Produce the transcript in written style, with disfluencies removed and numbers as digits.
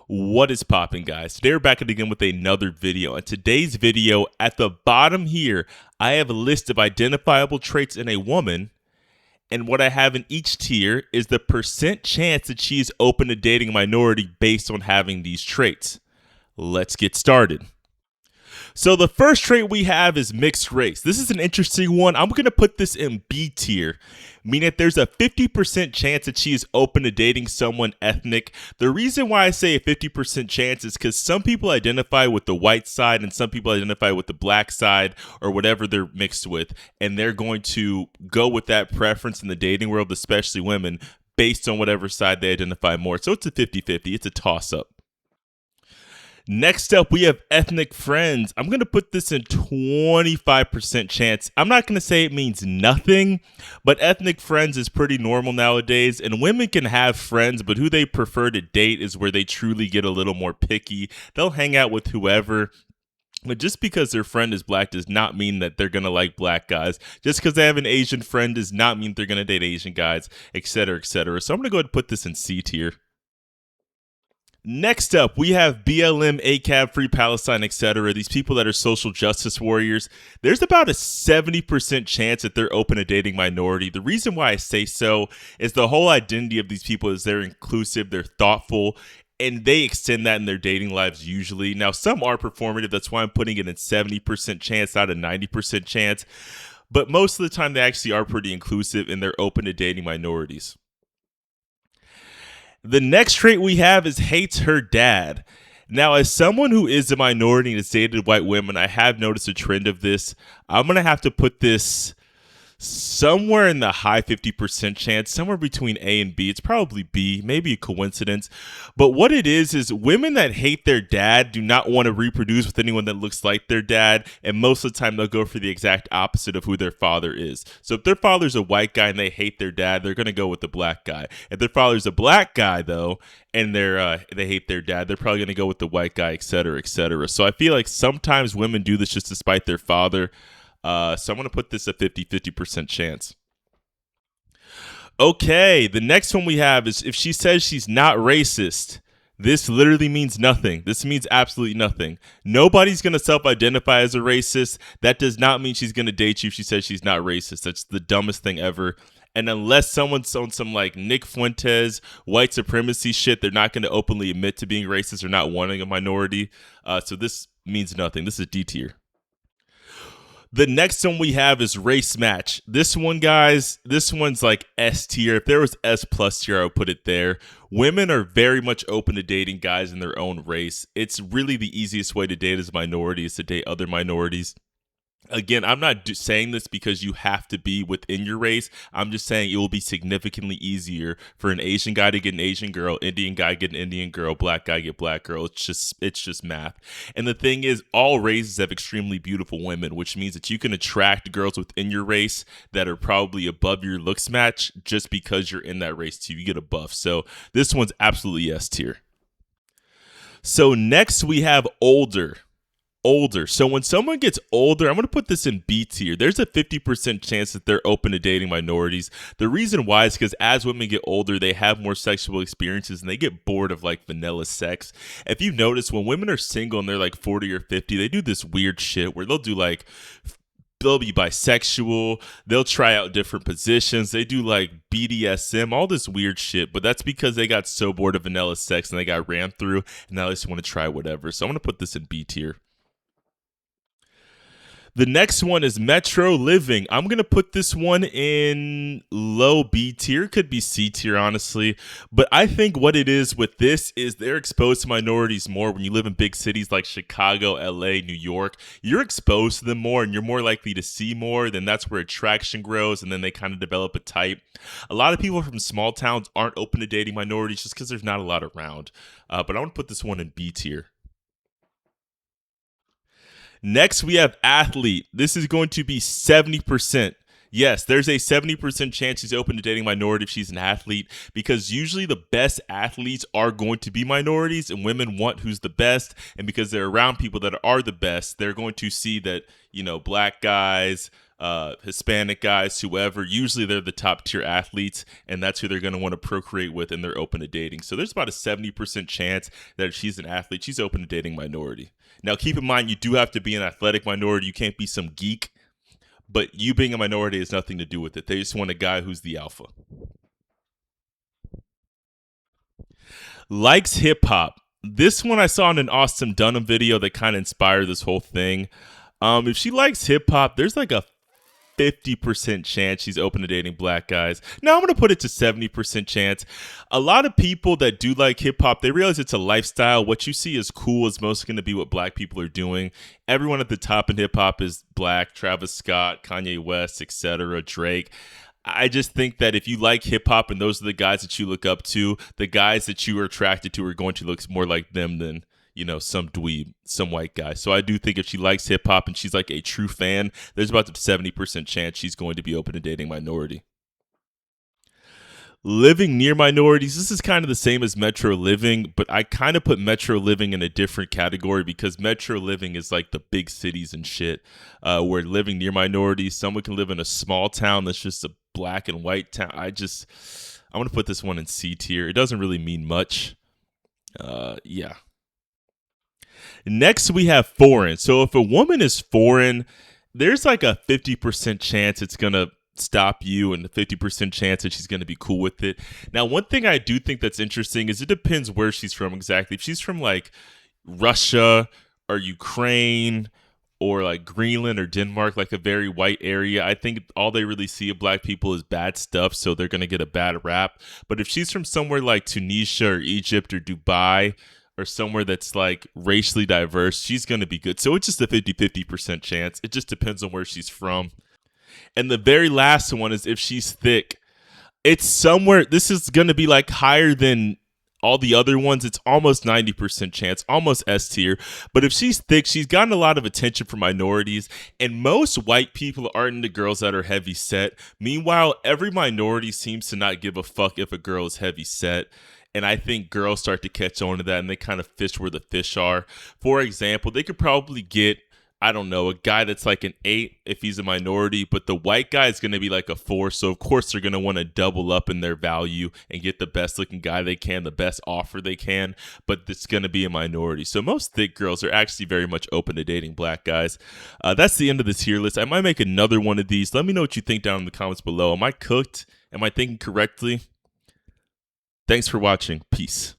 What is popping, guys? Today we're back again with another video. In today's video, at the bottom here, I have a list of identifiable traits in a woman, and what I have in each tier is the percent chance that she is open to dating a minority based on having these traits. Let's get started. So the first trait we have is mixed race. This is an interesting one. I'm going to put this in B tier, meaning that there's a 50% chance that she is open to dating someone ethnic. The reason why I say a 50% chance is because some people identify with the white side and some people identify with the black side or whatever they're mixed with, and they're going to go with that preference in the dating world, especially women, based on whatever side they identify more. So it's a 50-50. It's a toss-up. Next up, we have ethnic friends. I'm going to put this in 25% chance. I'm not going to say it means nothing, but ethnic friends is pretty normal nowadays, and women can have friends, but who they prefer to date is where they truly get a little more picky. They'll hang out with whoever. But just because their friend is black does not mean that they're going to like black guys. Just because they have an Asian friend does not mean they're going to date Asian guys, etc., etc. So I'm going to go ahead and put this in C tier. Next up, we have BLM, ACAB, Free Palestine, etc. These people that are social justice warriors. There's about a 70% chance that they're open to dating minority. The reason why I say so is the whole identity of these people is they're inclusive, they're thoughtful, and they extend that in their dating lives usually. Now, some are performative. That's why I'm putting it in 70% chance, not a 90% chance. But most of the time, they actually are pretty inclusive, and they're open to dating minorities. The next trait we have is hates her dad. Now, as someone who is a minority and has dated white women, I have noticed a trend of this. I'm going to have to put this somewhere in the high 50% chance, somewhere between A and B. It's probably B, maybe a coincidence. But what it is women that hate their dad do not want to reproduce with anyone that looks like their dad. And most of the time they'll go for the exact opposite of who their father is. So if their father's a white guy and they hate their dad, they're going to go with the black guy. If their father's a black guy, though, and they hate their dad, they're probably going to go with the white guy, etc., etc. So I feel like sometimes women do this just despite their father. So I'm going to put this a 50% chance. Okay, the next one we have is if she says she's not racist. This literally means nothing. This means absolutely nothing. Nobody's going to self-identify as a racist. That does not mean she's going to date you if she says she's not racist. That's the dumbest thing ever. And unless someone's on some like Nick Fuentes white supremacy shit, they're not going to openly admit to being racist or not wanting a minority. So this means nothing. This is D tier. The next one we have is race match. This one, guys, this one's like S tier. If there was S plus tier, I would put it there. Women are very much open to dating guys in their own race. It's really the easiest way to date as a minority is to date other minorities. Again, I'm not saying this because you have to be within your race. I'm just saying it will be significantly easier for an Asian guy to get an Asian girl, Indian guy get an Indian girl, black guy get black girl. It's just math. And the thing is, all races have extremely beautiful women, which means that you can attract girls within your race that are probably above your looks match just because you're in that race too. You get a buff. So this one's absolutely S tier. So next we have older. So when someone gets older, I'm going to put this in B tier. There's a 50% chance that they're open to dating minorities. The reason why is because as women get older, they have more sexual experiences and they get bored of like vanilla sex. If you notice, when women are single and they're like 40 or 50, they do this weird shit where they'll be bisexual, they'll try out different positions, they do like BDSM, all this weird shit, but that's because they got so bored of vanilla sex and they got ran through and now they just want to try whatever. So I'm going to put this in B tier. The next one is Metro Living. I'm going to put this one in low B tier. Could be C tier, honestly. But I think what it is with this is they're exposed to minorities more. When you live in big cities like Chicago, LA, New York, you're exposed to them more and you're more likely to see more. Then that's where attraction grows and then they kind of develop a type. A lot of people from small towns aren't open to dating minorities just because there's not a lot around. But I want to put this one in B tier. Next, we have athlete. This is going to be 70%. Yes, there's a 70% chance she's open to dating minority if she's an athlete, because usually the best athletes are going to be minorities, and women want who's the best. And because they're around people that are the best, they're going to see that, black guys, Hispanic guys, whoever, usually they're the top tier athletes, and that's who they're going to want to procreate with, and they're open to dating. So there's about a 70% chance that if she's an athlete, she's open to dating minority. Now, keep in mind, you do have to be an athletic minority. You can't be some geek, but you being a minority has nothing to do with it. They just want a guy who's the alpha. Likes hip hop. This one I saw in an Austin Dunham video that kind of inspired this whole thing. If she likes hip hop, there's like a 50% chance she's open to dating black guys. Now I'm going to put it to 70% chance. A lot of people that do like hip hop, they realize it's a lifestyle. What you see as cool is mostly going to be what black people are doing. Everyone at the top in hip hop is black. Travis Scott, Kanye West, etc., Drake. I just think that if you like hip hop and those are the guys that you look up to, the guys that you are attracted to are going to look more like them than some dweeb, some white guy. So I do think if she likes hip hop and she's like a true fan, there's about a 70% chance she's going to be open to dating minority. Living near minorities, this is kind of the same as metro living, but I kind of put metro living in a different category because metro living is like the big cities and shit, where living near minorities, someone can live in a small town that's just a black and white town. I want to put this one in C tier. It doesn't really mean much. Yeah. Next, we have foreign. So if a woman is foreign, there's like a 50% chance it's going to stop you and a 50% chance that she's going to be cool with it. Now, one thing I do think that's interesting is it depends where she's from exactly. If she's from like Russia or Ukraine or like Greenland or Denmark, like a very white area, I think all they really see of black people is bad stuff, so they're going to get a bad rap. But if she's from somewhere like Tunisia or Egypt or Dubai, or somewhere that's like racially diverse, she's going to be good. So it's just a 50% chance. It just depends on where she's from. And the very last one is if she's thick. It's somewhere, this is going to be like higher than all the other ones. It's almost 90% chance, almost S tier. But if she's thick, she's gotten a lot of attention from minorities. And most white people aren't into girls that are heavy set. Meanwhile, every minority seems to not give a fuck if a girl is heavy set. And I think girls start to catch on to that and they kind of fish where the fish are. For example, they could probably get, I don't know, a guy that's like an 8 if he's a minority, but the white guy is going to be like a 4. So, of course, they're going to want to double up in their value and get the best looking guy they can, the best offer they can, but it's going to be a minority. So most thick girls are actually very much open to dating black guys. That's the end of this tier list. I might make another one of these. Let me know what you think down in the comments below. Am I cooked? Am I thinking correctly? Thanks for watching. Peace.